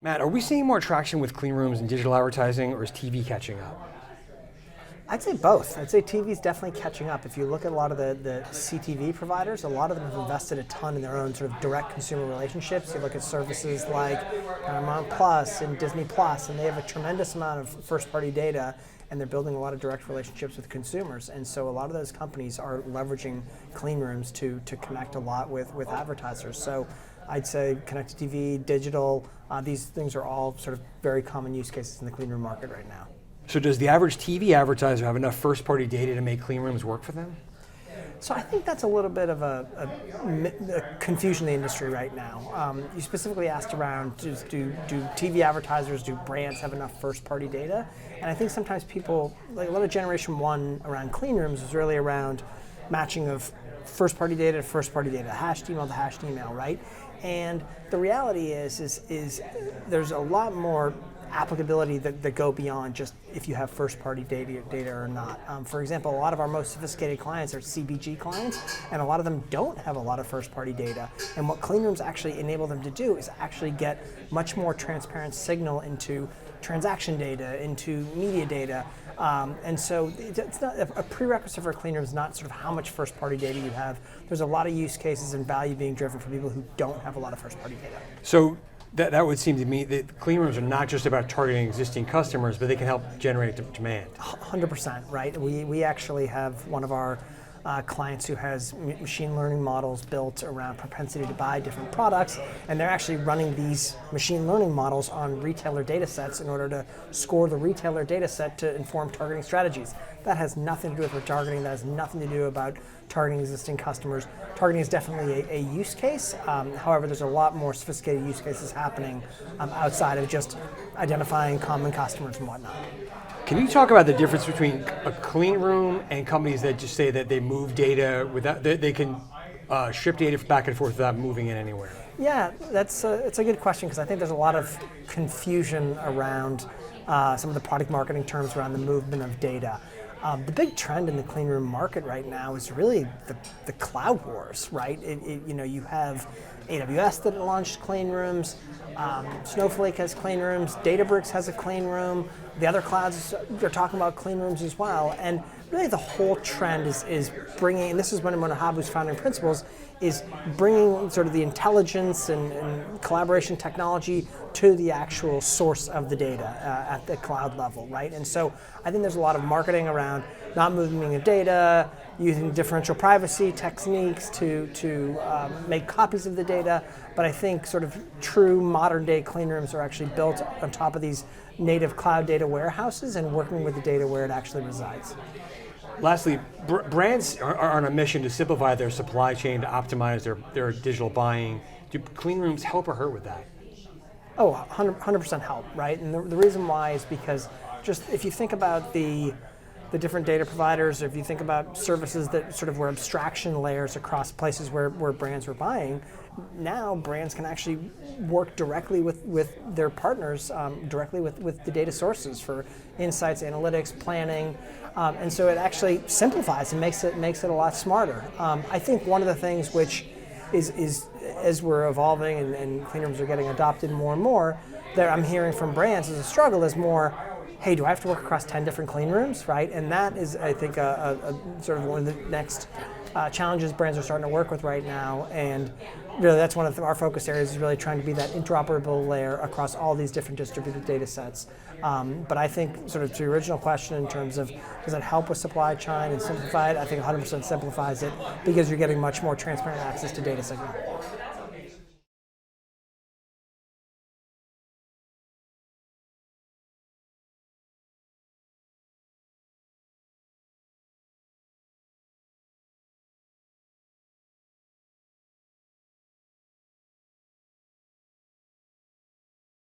Matt, are we seeing more traction with clean rooms and digital advertising, or is TV catching up? I'd say both. I'd say TV is definitely catching up. If you look at a lot of the CTV providers, a lot of them have invested a ton in their own sort of direct consumer relationships. You look at services like Paramount Plus and Disney Plus, and they have a tremendous amount of first-party data, and they're building a lot of direct relationships with consumers. And so a lot of those companies are leveraging clean rooms to connect a lot with advertisers. So I'd say connected TV, digital, these things are all sort of very common use cases in the clean room market right now. So does the average TV advertiser have enough first-party data to make clean rooms work for them? So I think that's a little bit of a confusion in the industry right now. You specifically asked around, do TV advertisers, do brands have enough first-party data? And I think sometimes people, like a lot of generation one around clean rooms was really around matching of first-party data to first-party data, hashed email to hashed email, right? And the reality is there's a lot more applicability that go beyond just if you have first-party data or not. For example, a lot of our most sophisticated clients are CPG clients, and a lot of them don't have a lot of first-party data. And what clean rooms actually enable them to do is actually get much more transparent signal into transaction data, into media data. And so it's not a prerequisite for a clean room is not sort of how much first-party data you have. There's a lot of use cases and value being driven for people who don't have a lot of first-party data. So that would seem to me that clean rooms are not just about targeting existing customers, but they can help generate demand. 100%, right? We actually have one of our clients who has machine learning models built around propensity to buy different products, and they're actually running these machine learning models on retailer data sets in order to score the retailer data set to inform targeting strategies. That has nothing to do with retargeting, that has nothing to do about targeting existing customers. Targeting is definitely a use case. However, there's a lot more sophisticated use cases happening outside of just identifying common customers and whatnot. Can you talk about the difference between a clean room and companies that just say that they move data without, they can ship data back and forth without moving it anywhere? Yeah, it's a good question because I think there's a lot of confusion around some of the product marketing terms around the movement of data. The big trend in the clean room market right now is really the cloud wars, right? You have AWS that launched clean rooms, Snowflake has clean rooms, Databricks has a clean room, the other clouds are talking about clean rooms as well, and really the whole trend is bringing, and this is one of Habu's founding principles, is bringing sort of the intelligence and collaboration technology to the actual source of the data at the cloud level, right? And so I think there's a lot of marketing around not moving the data, using differential privacy techniques to make copies of the data, but I think sort of true modern day clean rooms are actually built on top of these native cloud data warehouses and working with the data where it actually resides. Lastly, brands are on a mission to simplify their supply chain to optimize their digital buying. Do clean rooms help or hurt with that? Oh, 100% help, right? And the reason why is because just if you think about the different data providers, or if you think about services that sort of were abstraction layers across places where brands were buying, now brands can actually work directly with their partners, directly with the data sources for insights, analytics, planning, and so it actually simplifies and makes it a lot smarter. I think one of the things which is as we're evolving and clean rooms are getting adopted more and more, that I'm hearing from brands as a struggle is more, hey, do I have to work across 10 different clean rooms, right? And that is, I think, a sort of one of the next challenges brands are starting to work with right now. And really, that's one of our focus areas is really trying to be that interoperable layer across all these different distributed data sets. But I think, sort of to your original question in terms of does that help with supply chain and simplify it, I think 100% simplifies it because you're getting much more transparent access to data signal.